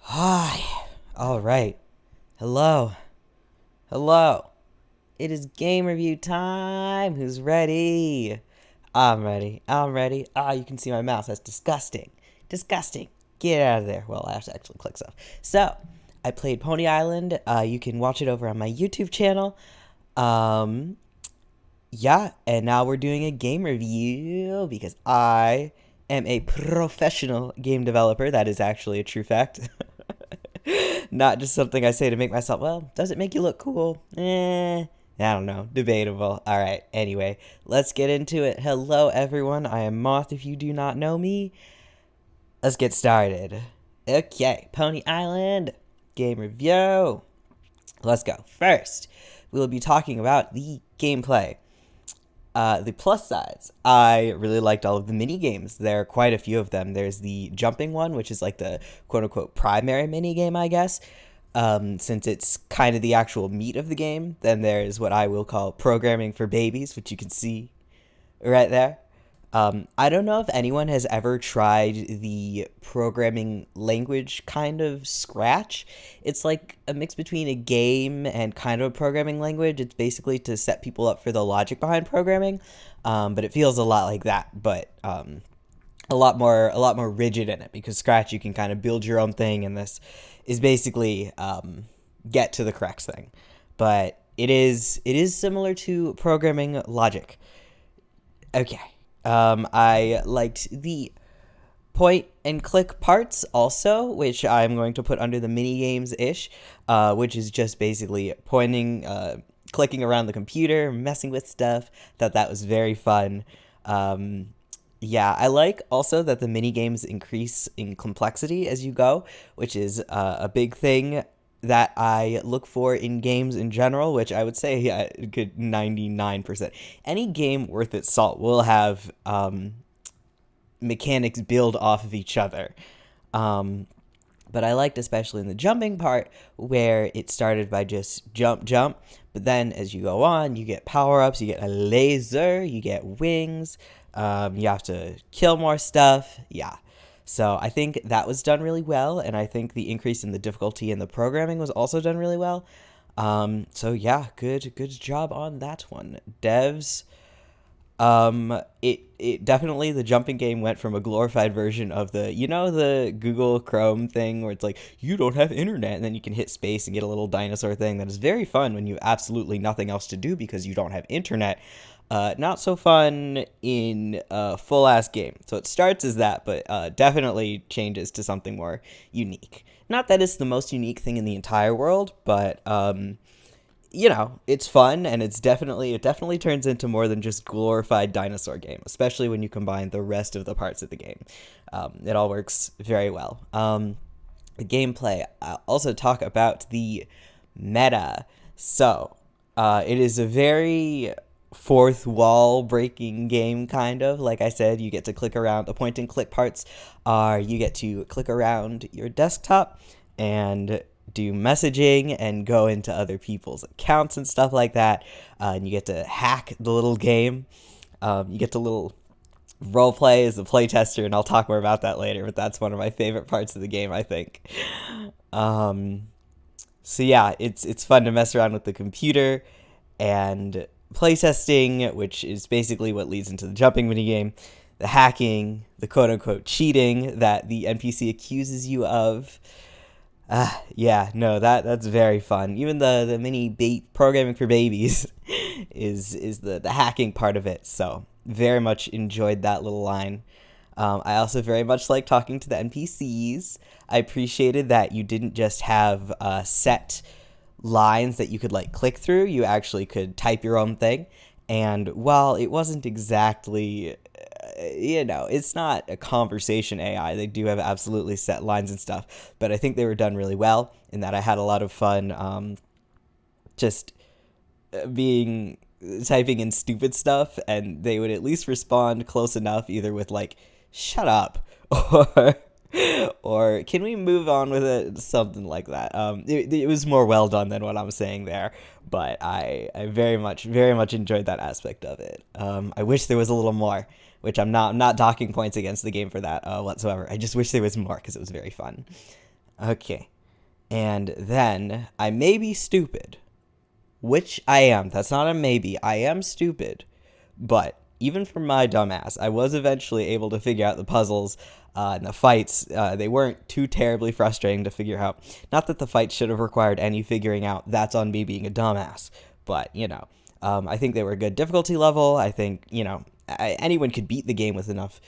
Hi. All right. Hello. Hello. It is game review time. Who's ready? I'm ready. I'm ready. You can see my mouse. That's disgusting. Disgusting. Get out of there. Well, I have to actually click stuff. So, I played Pony Island. You can watch it over on my YouTube channel. Um, yeah, and now we're doing a game review because I am a professional game developer. That is actually a true fact. Not just something I say to make myself, well, does it make you look cool? I don't know. Debatable. All right. Anyway, let's get into it. Hello, everyone. I am Moth if you do not know me. Let's get started. Okay, Pony Island game review. Let's go. First, we will be talking about the gameplay. The plus sides. I really liked all of the mini games. There are quite a few of them. There's the jumping one, which is like the quote unquote primary mini game, I guess, since it's kind of the actual meat of the game. Then there's what I will call programming for babies, which you can see right there. I don't know if anyone has ever tried the programming language kind of Scratch. It's like a mix between a game and kind of a programming language. It's basically to set people up for the logic behind programming, but it feels a lot like that, but a lot more rigid in it because Scratch you can kind of build your own thing, and this is basically get to the correct thing. But it is similar to programming logic. Okay. I liked the point and click parts also, which I'm going to put under the mini games ish, which is just basically pointing, clicking around the computer, messing with stuff. Thought that was very fun. Um, yeah, I like also that the mini games increase in complexity as you go, which is a big thing that I look for in games in general, which I would say a good 99%. Any game worth its salt will have mechanics build off of each other. Um, but I liked especially in the jumping part where it started by just jump, jump. But then as you go on, you get power ups, you get a laser, you get wings, you have to kill more stuff. Yeah. So I think that was done really well. And I think the increase in the difficulty in the programming was also done really well. So yeah, good job on that one. Devs, it definitely the jumping game went from a glorified version of the Google Chrome thing where it's like you don't have internet and then you can hit space and get a little dinosaur thing that is very fun when you have absolutely nothing else to do because you don't have internet. Not so fun in a full ass game. So it starts as that, but definitely changes to something more unique. Not that it's the most unique thing in the entire world, but it's fun and it definitely turns into more than just glorified dinosaur game, especially when you combine the rest of the parts of the game. It all works very well. The gameplay. I'll also talk about the meta. So, it is a very fourth wall breaking game, kind of. Like I said, you get to click around. The point and click parts are you get to click around your desktop and do messaging and go into other people's accounts and stuff like that. And you get to hack the little game. You get to little role play as the playtester, and I'll talk more about that later. But that's one of my favorite parts of the game, I think. Um, so yeah, it's fun to mess around with the computer and playtesting, which is basically what leads into the jumping minigame, the hacking, the quote unquote cheating that the NPC accuses you of. Yeah, no, that's very fun. Even the mini bait programming for babies is the hacking part of it. So very much enjoyed that little line. I also very much like talking to the NPCs. I appreciated that you didn't just have set lines that you could like click through. You actually could type your own thing. And while it wasn't exactly, it's not a conversation AI. They do have absolutely set lines and stuff, but I think they were done really well in that I had a lot of fun just being typing in stupid stuff, and they would at least respond close enough, either with like "shut up" or or "can we move on with it," something like that. It was more well done than what I'm saying there, but I very much enjoyed that aspect of it. I wish there was a little more, which I'm not docking points against the game for that whatsoever. I just wish there was more because it was very fun. Okay. And then I may be stupid, which I am. That's not a maybe. I am stupid. But even for my dumbass, I was eventually able to figure out the puzzles and the fights. They weren't too terribly frustrating to figure out. Not that the fights should have required any figuring out. That's on me being a dumbass. But, I think they were a good difficulty level. I think, anyone could beat the game with enough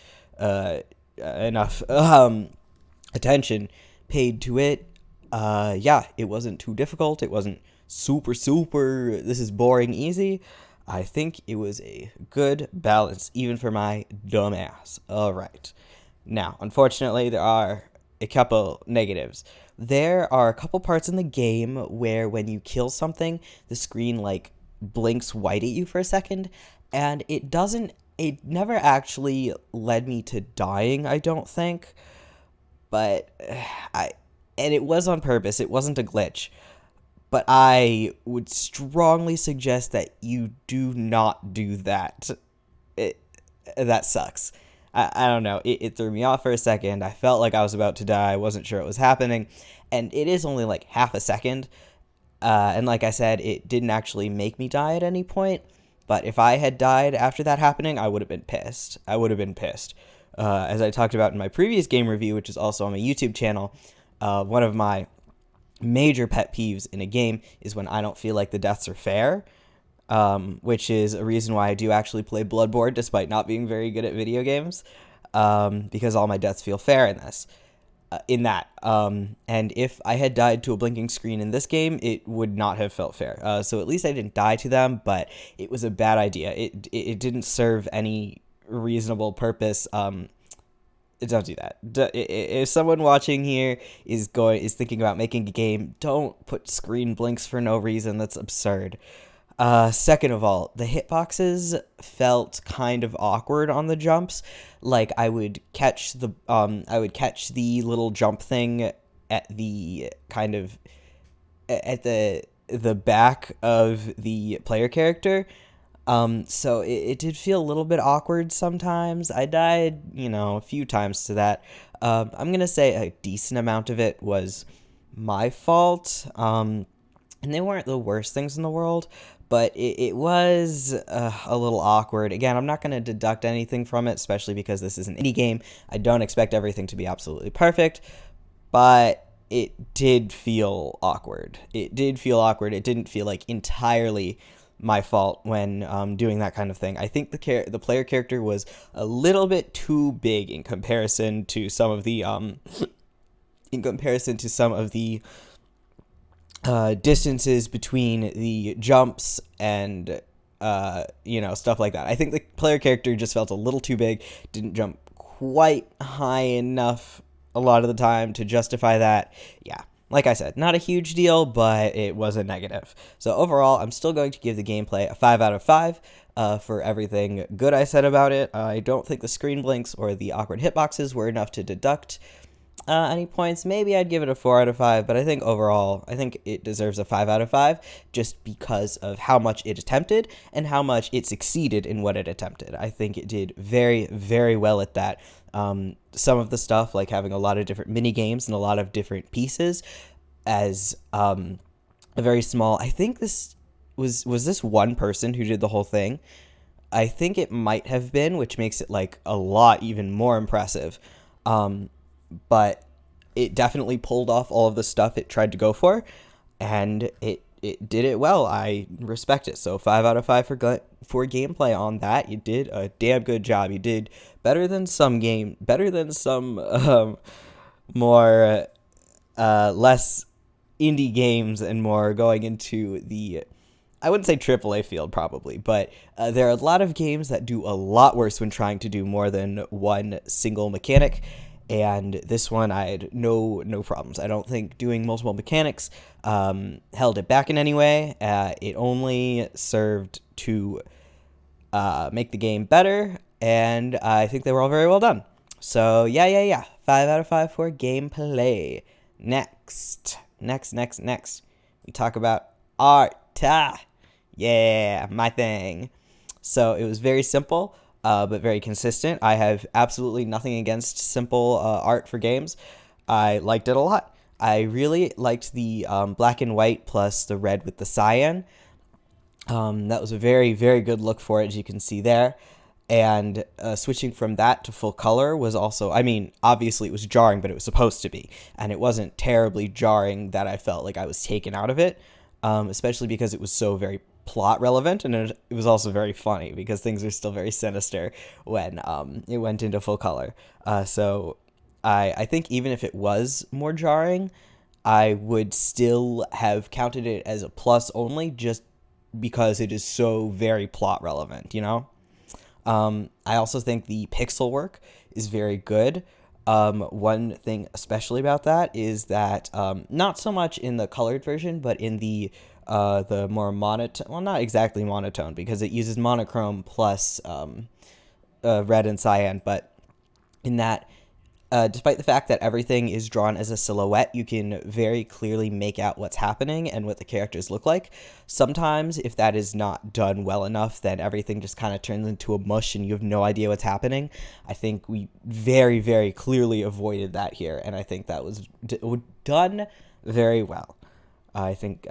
attention paid to it. Yeah, it wasn't too difficult. It wasn't super, this is boring easy. I think it was a good balance, even for my dumb ass. All right. Now, unfortunately, there are a couple negatives. There are a couple parts in the game where when you kill something, the screen, blinks white at you for a second, and it never actually led me to dying, I don't think. But and it was on purpose. It wasn't a glitch. But I would strongly suggest that you do not do that. That sucks. I don't know. It threw me off for a second. I felt like I was about to die. I wasn't sure it was happening. And it is only like half a second. And like I said, it didn't actually make me die at any point. But if I had died after that happening, I would have been pissed. As I talked about in my previous game review, which is also on my YouTube channel, one of my major pet peeves in a game is when I don't feel like the deaths are fair, which is a reason why I do actually play Bloodborne despite not being very good at video games, because all my deaths feel fair in this. And if I had died to a blinking screen in this game, it would not have felt fair. So at least I didn't die to them, but it was a bad idea. It didn't serve any reasonable purpose. Don't do that. If someone watching here is thinking about making a game, don't put screen blinks for no reason. That's absurd. Second of all, the hitboxes felt kind of awkward on the jumps. Like I would catch the little jump thing at the the back of the player character. So it did feel a little bit awkward sometimes. I died, a few times to that. I'm gonna say a decent amount of it was my fault. And they weren't the worst things in the world, but it was a little awkward. Again, I'm not going to deduct anything from it, especially because this is an indie game. I don't expect everything to be absolutely perfect, but it did feel awkward. It didn't feel like entirely my fault when doing that kind of thing. I think the player character was a little bit too big in comparison to some of the distances between the jumps and stuff like that. I think the player character just felt a little too big, didn't jump quite high enough a lot of the time to justify that. Yeah, like I said, not a huge deal, but it was a negative. So overall, I'm still going to give the gameplay a 5 out of 5 for everything good I said about it. I don't think the screen blinks or the awkward hitboxes were enough to deduct any points. Maybe I'd give it a 4 out of 5, but I think overall, it deserves a 5 out of 5 just because of how much it attempted and how much it succeeded in what it attempted. I think it did very, very well at that. Some of the stuff, like having a lot of different mini games and a lot of different pieces as a very small, I think this was this one person who did the whole thing? I think it might have been, which makes it like a lot even more impressive. But it definitely pulled off all of the stuff it tried to go for, and it did it well. I respect it. So 5 out of 5 for gameplay on that. You did a damn good job. You did better than some more less indie games and more going into the, I wouldn't say AAA field probably, but there are a lot of games that do a lot worse when trying to do more than one single mechanic. And this one, I had no problems. I don't think doing multiple mechanics held it back in any way. It only served to make the game better, and I think they were all very well done. So, yeah. 5 out of 5 for gameplay. Next. We talk about art. Yeah, my thing. So, it was very simple. But very consistent. I have absolutely nothing against simple art for games. I liked it a lot. I really liked the black and white plus the red with the cyan. That was a very, very good look for it, as you can see there. And switching from that to full color was also, I mean, obviously it was jarring, but it was supposed to be. And it wasn't terribly jarring that I felt like I was taken out of it, especially because it was so very plot relevant. And it was also very funny because things are still very sinister when it went into full color. So I think even if it was more jarring, I would still have counted it as a plus only just because it is so very plot relevant, you know? I also think the pixel work is very good. One thing especially about that is that not so much in the colored version, but in the more monotone, well, not exactly monotone because it uses monochrome plus red and cyan, but in that despite the fact that everything is drawn as a silhouette, you can very clearly make out what's happening and what the characters look like. Sometimes, if that is not done well enough, then everything just kind of turns into a mush and you have no idea what's happening. I think we very, very clearly avoided that here, and I think that was done very well. I think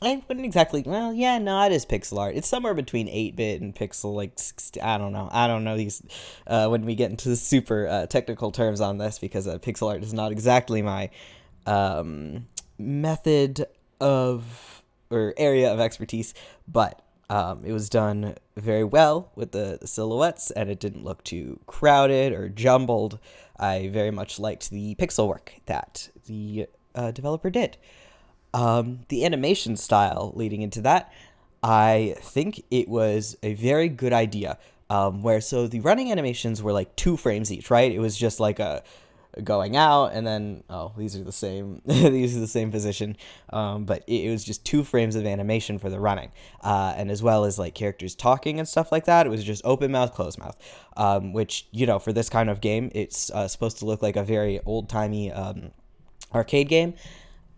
I wouldn't exactly. Well, yeah, no, it is pixel art. It's somewhere between 8-bit and pixel, like 60, I don't know. I don't know these when we get into the super technical terms on this because pixel art is not exactly my method of or area of expertise, but it was done very well with the silhouettes, and it didn't look too crowded or jumbled. I very much liked the pixel work that the developer did. The animation style leading into that, I think it was a very good idea. Where so the running animations were like 2 frames each, right? It was just like a going out and then these are the same these are the same position, but it was just 2 frames of animation for the running, and as well as like characters talking and stuff like that. It was just open mouth, closed mouth, which for this kind of game, it's supposed to look like a very old timey arcade game.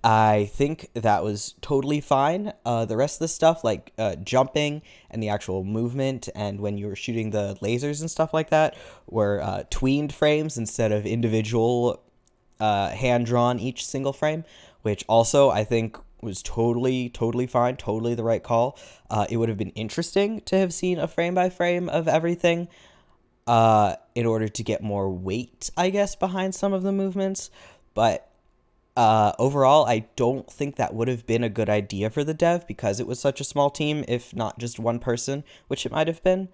I think that was totally fine. The rest of the stuff, like jumping and the actual movement, and when you were shooting the lasers and stuff like that, were tweened frames instead of individual hand drawn each single frame, which also I think was totally, totally fine, totally the right call. It would have been interesting to have seen a frame by frame of everything in order to get more weight, I guess, behind some of the movements, but overall, I don't think that would have been a good idea for the dev because it was such a small team, if not just one person, which it might have been.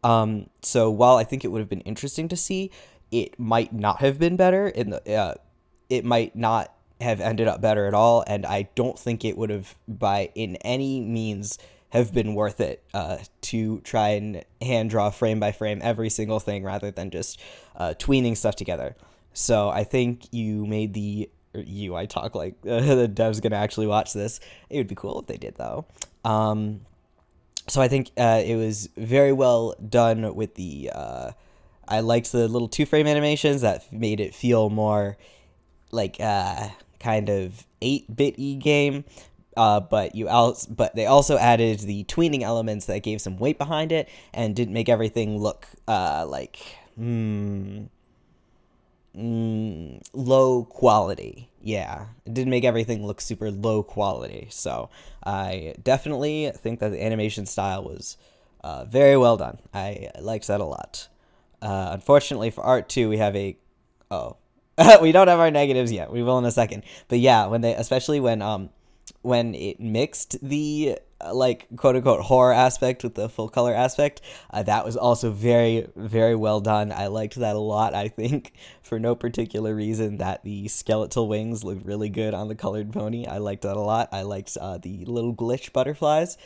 So while I think it would have been interesting to see, it might not have been better. It might not have ended up better at all, and I don't think it would have, by in any means, have been worth it to try and hand draw frame by frame every single thing rather than just tweening stuff together. So I think you made I talk like the dev's gonna actually watch this. It would be cool if they did, though. So I think it was very well done with the I liked the little 2-frame animations that made it feel more like kind of 8-bit-y game. But they also added the tweening elements that gave some weight behind it and didn't make everything look low quality. Yeah, it didn't make everything look super low quality. So I definitely think that the animation style was very well done. I liked that a lot. Unfortunately for art 2, we have we don't have our negatives yet. We will in a second. But yeah, especially when it mixed the like quote unquote horror aspect with the full color aspect, that was also very, very well done. I liked that a lot. I think for no particular reason that the skeletal wings looked really good on the colored pony. I liked that a lot. I liked the little glitch butterflies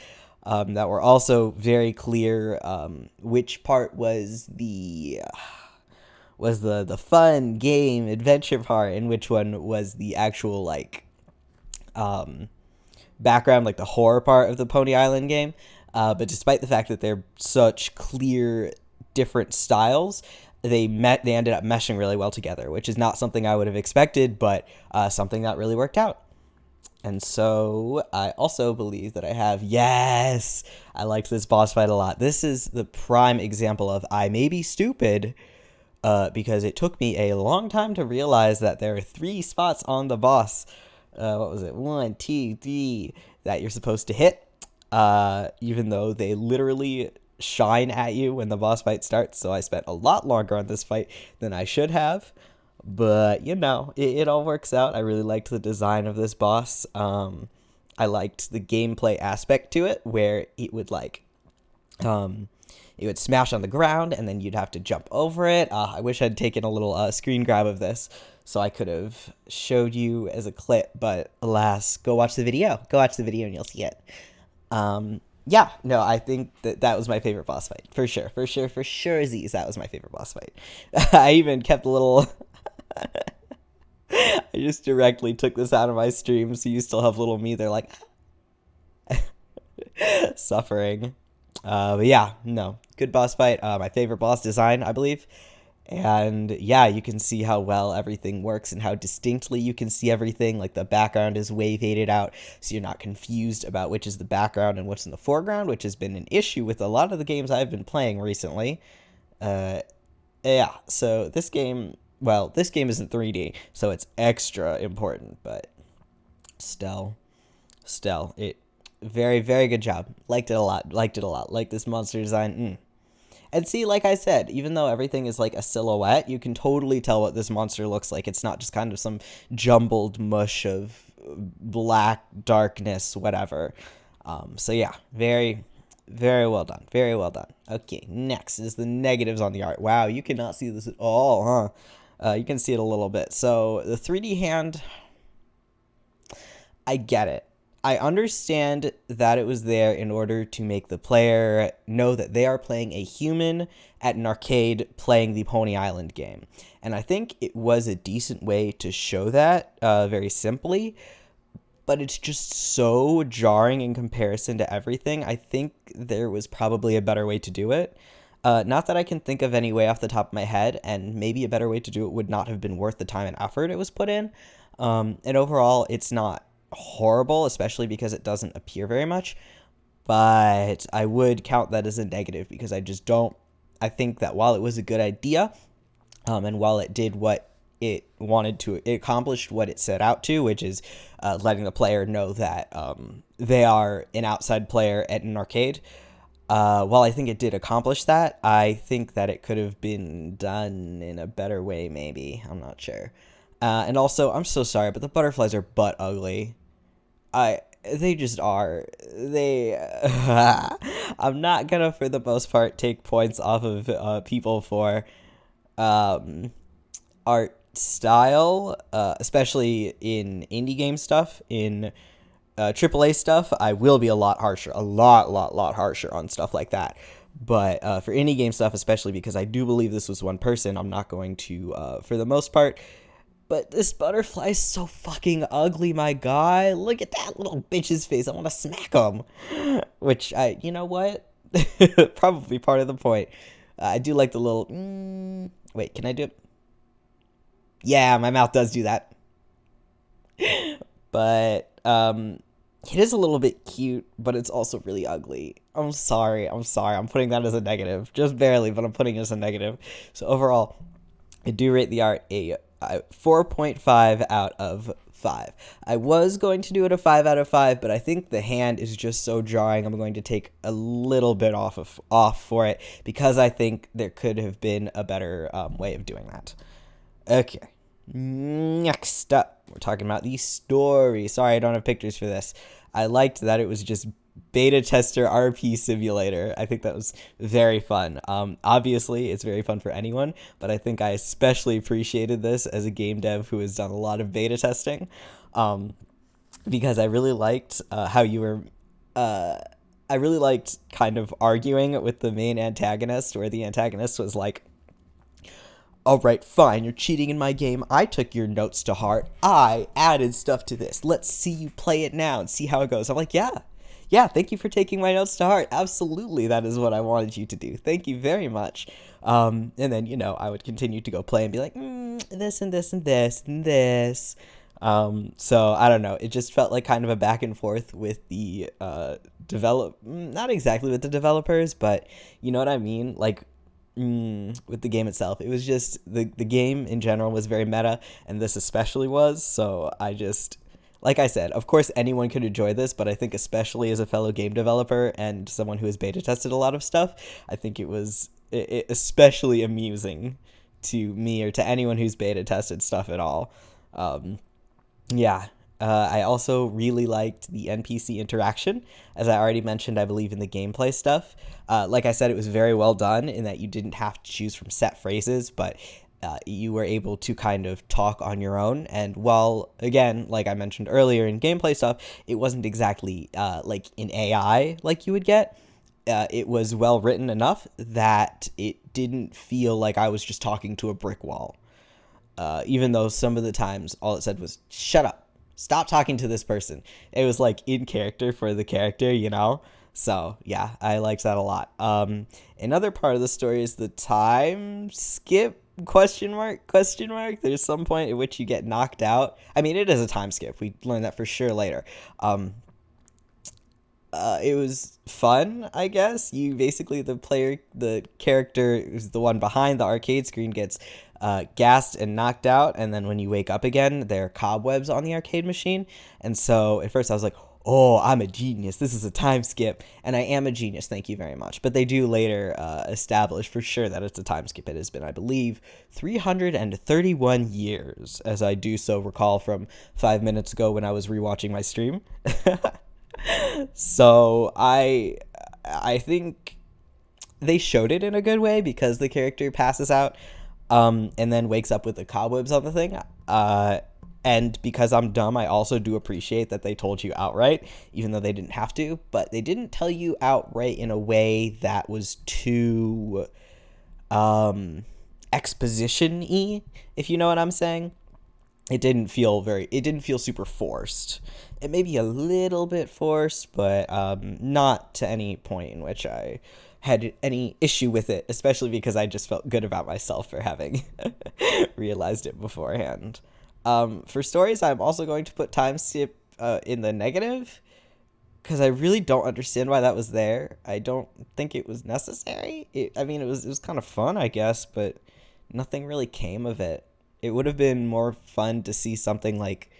that were also very clear which part was the fun game adventure part and which one was the actual like background, like the horror part of the Pony Island game. But despite the fact that they're such clear different styles, they ended up meshing really well together, which is not something I would have expected, but something that really worked out. And so I also believe that I liked this boss fight a lot. This is the prime example of I may be stupid, because it took me a long time to realize that there are 3 spots on the boss. What was it? 1, 2, 3 that you're supposed to hit. Even though they literally shine at you when the boss fight starts. So I spent a lot longer on this fight than I should have. But, it all works out. I really liked the design of this boss. I liked the gameplay aspect to it, where it would, it would smash on the ground, and then you'd have to jump over it. I wish I'd taken a little screen grab of this, so I could have showed you as a clip, but alas, go watch the video. Go watch the video and you'll see it. I think that was my favorite boss fight. For sure, Aziz, that was my favorite boss fight. I even kept a little... I just directly took this out of my stream, so you still have little me there like... suffering. Good boss fight. My favorite boss design, I believe. And yeah, you can see how well everything works and how distinctly you can see everything. Like the background is way faded out, so you're not confused about which is the background and what's in the foreground, which has been an issue with a lot of the games I've been playing recently. So this game isn't 3D, so it's extra important, but still, it very, very good job. Liked it a lot. Like this monster design. And see, like I said, even though everything is like a silhouette, you can totally tell what this monster looks like. It's not just kind of some jumbled mush of black darkness, whatever. Very, very well done. Very well done. Okay, next is the negatives on the art. Wow, you cannot see this at all, huh? You can see it a little bit. So the 3D hand, I get it. I understand that it was there in order to make the player know that they are playing a human at an arcade playing the Pony Island game. And I think it was a decent way to show that, very simply. But it's just so jarring in comparison to everything. I think there was probably a better way to do it. Not that I can think of any way off the top of my head, and maybe a better way to do it would not have been worth the time and effort it was put in. And overall, it's not horrible, especially because it doesn't appear very much, but I would count that as a negative because I think that while it was a good idea, and while it did what it wanted to, it accomplished what it set out to, which is letting the player know that they are an outside player at an arcade. While I think it did accomplish that, I think that it could have been done in a better way, maybe. I'm not sure. And also, I'm so sorry, but the butterflies are butt ugly. They just are. I'm not gonna, for the most part, take points off of people for art style, especially in indie game stuff. In AAA stuff, I will be a lot harsher, a lot harsher on stuff like that. But for indie game stuff, especially because I do believe this was one person, I'm not going to, for the most part. But this butterfly is so fucking ugly, my guy. Look at that little bitch's face. I want to smack him. Which, you know what? Probably part of the point. I do like the little... Wait, can I do it? Yeah, my mouth does do that. But, it is a little bit cute, but it's also really ugly. I'm sorry. I'm putting that as a negative. Just barely, but I'm putting it as a negative. So overall, I do rate the art a 4.5 out of 5. I was going to do it a 5 out of 5, but I think the hand is just so jarring. I'm going to take a little bit off for it because I think there could have been a better way of doing that. Okay, next up, we're talking about the story. Sorry, I don't have pictures for this. I liked that it was just beta tester RP simulator. I think that was very fun. Obviously, it's very fun for anyone, but I think I especially appreciated this as a game dev who has done a lot of beta testing, because I really liked how you were... I really liked kind of arguing with the main antagonist, where the antagonist was like, all right, fine, you're cheating in my game. I took your notes to heart. I added stuff to this. Let's see you play it now and see how it goes. I'm like, yeah, thank you for taking my notes to heart. Absolutely, that is what I wanted you to do. Thank you very much. And then, I would continue to go play and be like, this and this and this and this. So, I don't know. It just felt like kind of a back and forth with the not exactly with the developers, but you know what I mean? Like, with the game itself. It was just the game in general was very meta, and this especially was. So I just, like I said, of course anyone could enjoy this, but I think especially as a fellow game developer and someone who has beta tested a lot of stuff, I think it was especially amusing to me or to anyone who's beta tested stuff at all. Um, yeah. I also really liked the NPC interaction. As I already mentioned, I believe in the gameplay stuff. Like I said, it was very well done in that you didn't have to choose from set phrases, but you were able to kind of talk on your own. And while, again, like I mentioned earlier in gameplay stuff, it wasn't exactly like in AI like you would get. It was well written enough that it didn't feel like I was just talking to a brick wall. Even though some of the times all it said was, shut up, stop talking to this person. It was like in character for the character, you know? So yeah, I liked that a lot. Another part of the story is the time skip, question mark, question mark. There's some point at which you get knocked out. I mean, it is a time skip. We learned that for sure later. It was fun, I guess. You basically, the character who's the one behind the arcade screen gets gassed and knocked out, and then when you wake up again, there are cobwebs on the arcade machine. And so at first I was like, oh, I'm a genius. This is a time skip. And I am a genius. Thank you very much. But they do later establish for sure that it's a time skip. It has been, I believe, 331 years, as I do so recall from 5 minutes ago when I was rewatching my stream. So I think they showed it in a good way because the character passes out and then wakes up with the cobwebs on the thing. And because I'm dumb, I also do appreciate that they told you outright, even though they didn't have to. But they didn't tell you outright in a way that was too exposition-y, if you know what I'm saying. It didn't feel super forced. It may be a little bit forced, but not to any point in which I had any issue with it, especially because I just felt good about myself for having realized it beforehand. For stories, I'm also going to put time skip in the negative, because I really don't understand why that was there. I don't think it was necessary. It was kind of fun, I guess, but nothing really came of it. It would have been more fun to see something like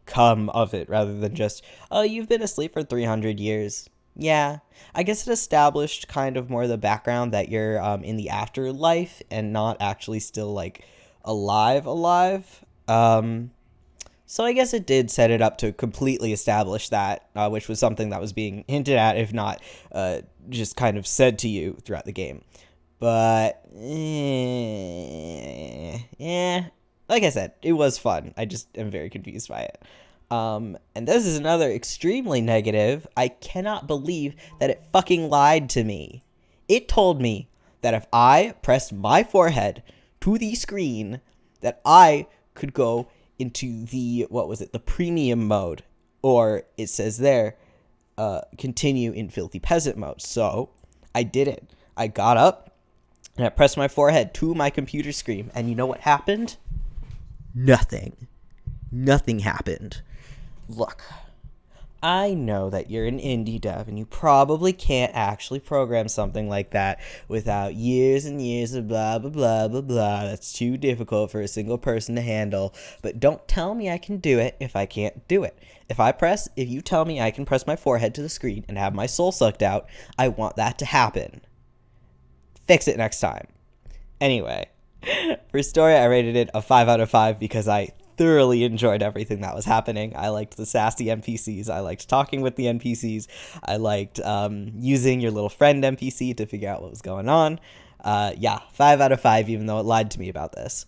come of it rather than just, oh, you've been asleep for 300 years. Yeah, I guess it established kind of more the background that you're in the afterlife and not actually still like alive. So I guess it did set it up to completely establish that, which was something that was being hinted at, if not just kind of said to you throughout the game. But, yeah, like I said, it was fun. I just am very confused by it. And this is another extremely negative. I cannot believe that it fucking lied to me. It told me that if I pressed my forehead to the screen, that I could go into the, the premium mode. Or it says there, continue in filthy peasant mode. So I did it. I got up and I pressed my forehead to my computer screen. And you know what happened? Nothing happened. Look, I know that you're an indie dev and you probably can't actually program something like that without years and years of blah, blah, blah, blah, blah. That's too difficult for a single person to handle. But don't tell me I can do it if I can't do it. If you tell me I can press my forehead to the screen and have my soul sucked out, I want that to happen. Fix it next time. Anyway, for story, I rated it a 5 out of 5 because I thoroughly enjoyed everything that was happening. I liked the sassy NPCs. I liked talking with the NPCs. I liked using your little friend NPC to figure out what was going on. 5 out of 5, even though it lied to me about this.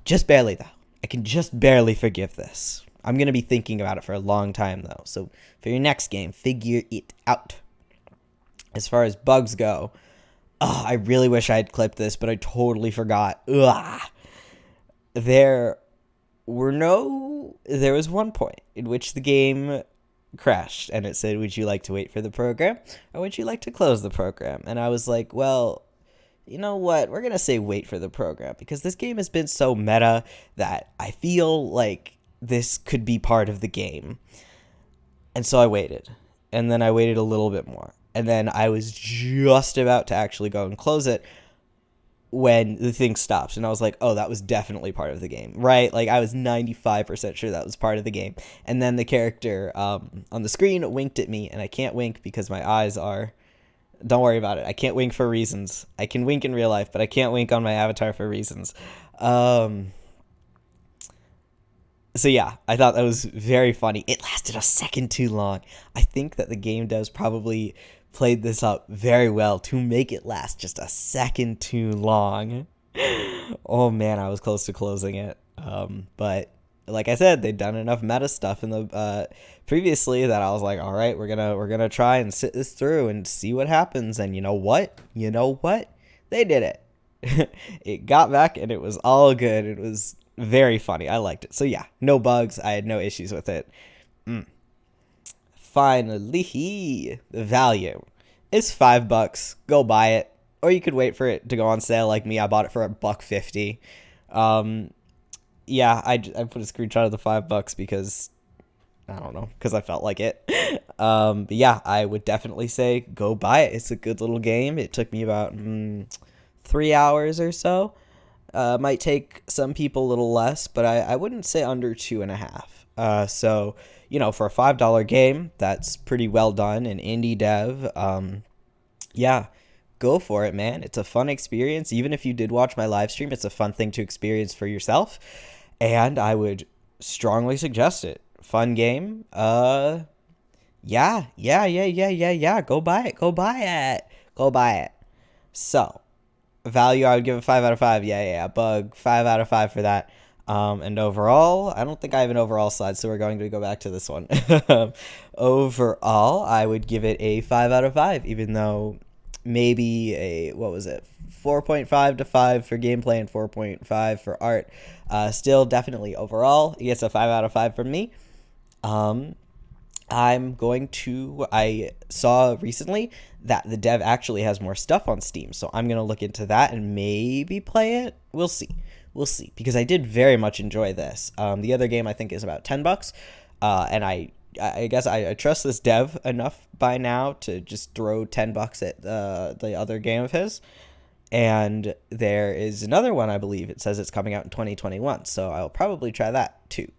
Just barely, though. I can just barely forgive this. I'm going to be thinking about it for a long time, though. So for your next game, figure it out. As far as bugs go, I really wish I had clipped this, but I totally forgot. There was one point in which the game crashed and it said, would you like to wait for the program or would you like to close the program? And I was like, well, you know what? We're going to say wait for the program because this game has been so meta that I feel like this could be part of the game. And so I waited. And then I waited a little bit more. And then I was just about to actually go and close it when the thing stops, and I was like, oh, that was definitely part of the game, right? Like, I was 95% sure that was part of the game. And then the character on the screen winked at me, and I can't wink because my eyes are... Don't worry about it. I can't wink for reasons. I can wink in real life, but I can't wink on my avatar for reasons. So yeah, I thought that was very funny. It lasted a second too long. I think that the game devs probably played this up very well to make it last just a second too long. Oh man, I was close to closing it. But like I said, they'd done enough meta stuff in the previously that I was like, all right, we're gonna try and sit this through and see what happens. And you know what? They did it. It got back and it was all good. It was very funny. I liked it. So yeah, no bugs. I had no issues with it. Finally, the value is $5. Go buy it, or you could wait for it to go on sale. Like me, I bought it for $1.50. Yeah, I put a screenshot of the $5 because I don't know, because I felt like it. But yeah, I would definitely say go buy it. It's a good little game. It took me about 3 hours or so. Might take some people a little less, but I wouldn't say under 2.5. So, for a $5 game, that's pretty well done. An indie dev, yeah, go for it, man. It's a fun experience. Even if you did watch my live stream, it's a fun thing to experience for yourself. And I would strongly suggest it. Fun game. Yeah. Go buy it. So, value, I would give it 5 out of 5. Yeah. Bug, 5 out of 5 for that. And overall, I don't think I have an overall slide, so we're going to go back to this one. Overall, I would give it a 5 out of 5, even though maybe a, 4.5 to 5 for gameplay and 4.5 for art. Still, definitely overall, it gets a 5 out of 5 from me. I saw recently that the dev actually has more stuff on Steam, so I'm going to look into that and maybe play it. We'll see, because I did very much enjoy this. The other game I think is about $10, and I guess I trust this dev enough by now to just throw $10 at the other game of his. And there is another one, I believe. It says it's coming out in 2021, so I'll probably try that too.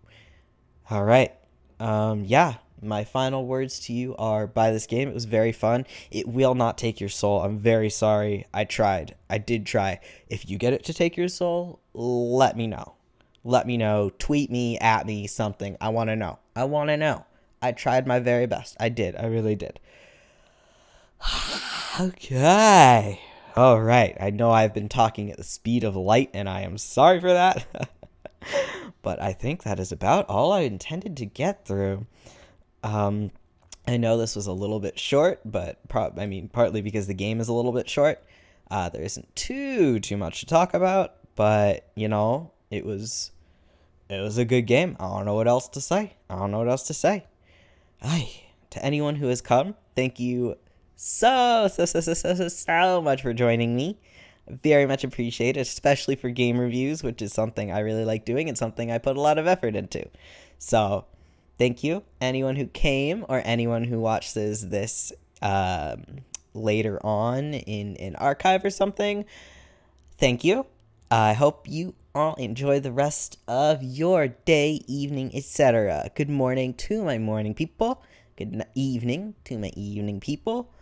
All right. Yeah, my final words to you are buy this game. It was very fun. It will not take your soul. I'm very sorry. I tried. I did try. If you get it to take your soul, let me know. Tweet me, at me, something. I want to know. I tried my very best. I did. I really did. Okay. All right. I know I've been talking at the speed of light, and I am sorry for that. But I think that is about all I intended to get through. I know this was a little bit short, but partly because the game is a little bit short. There isn't too much to talk about, but it was a good game. I don't know what else to say. To anyone who has come, thank you so much for joining me. Very much appreciated, especially for game reviews, which is something I really like doing and something I put a lot of effort into. So, thank you. Anyone who came or anyone who watches this later on in archive or something, thank you. I hope you all enjoy the rest of your day, evening, etc. Good morning to my morning people. Good evening to my evening people.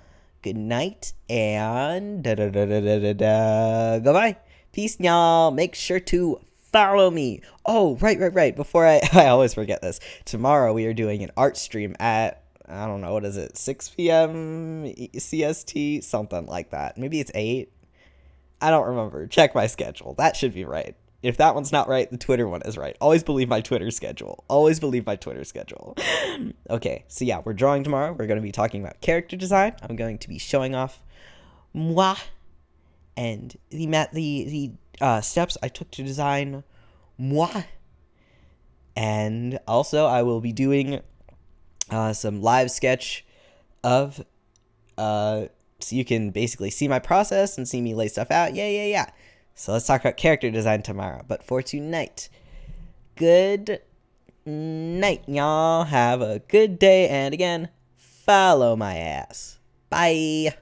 Good night, and goodbye. Peace, y'all. Make sure to follow me. Oh, right. Before I always forget this. Tomorrow we are doing an art stream at, I don't know, what is it, 6 p.m. CST? Something like that. Maybe it's 8. I don't remember. Check my schedule. That should be right. If that one's not right, the Twitter one is right. Always believe my Twitter schedule. Okay, so yeah, we're drawing tomorrow. We're going to be talking about character design. I'm going to be showing off moi and the steps I took to design moi. And also, I will be doing some live sketch of so you can basically see my process and see me lay stuff out. Yeah. So let's talk about character design tomorrow. But for tonight, good night, y'all. Have a good day. And again, follow my ass. Bye!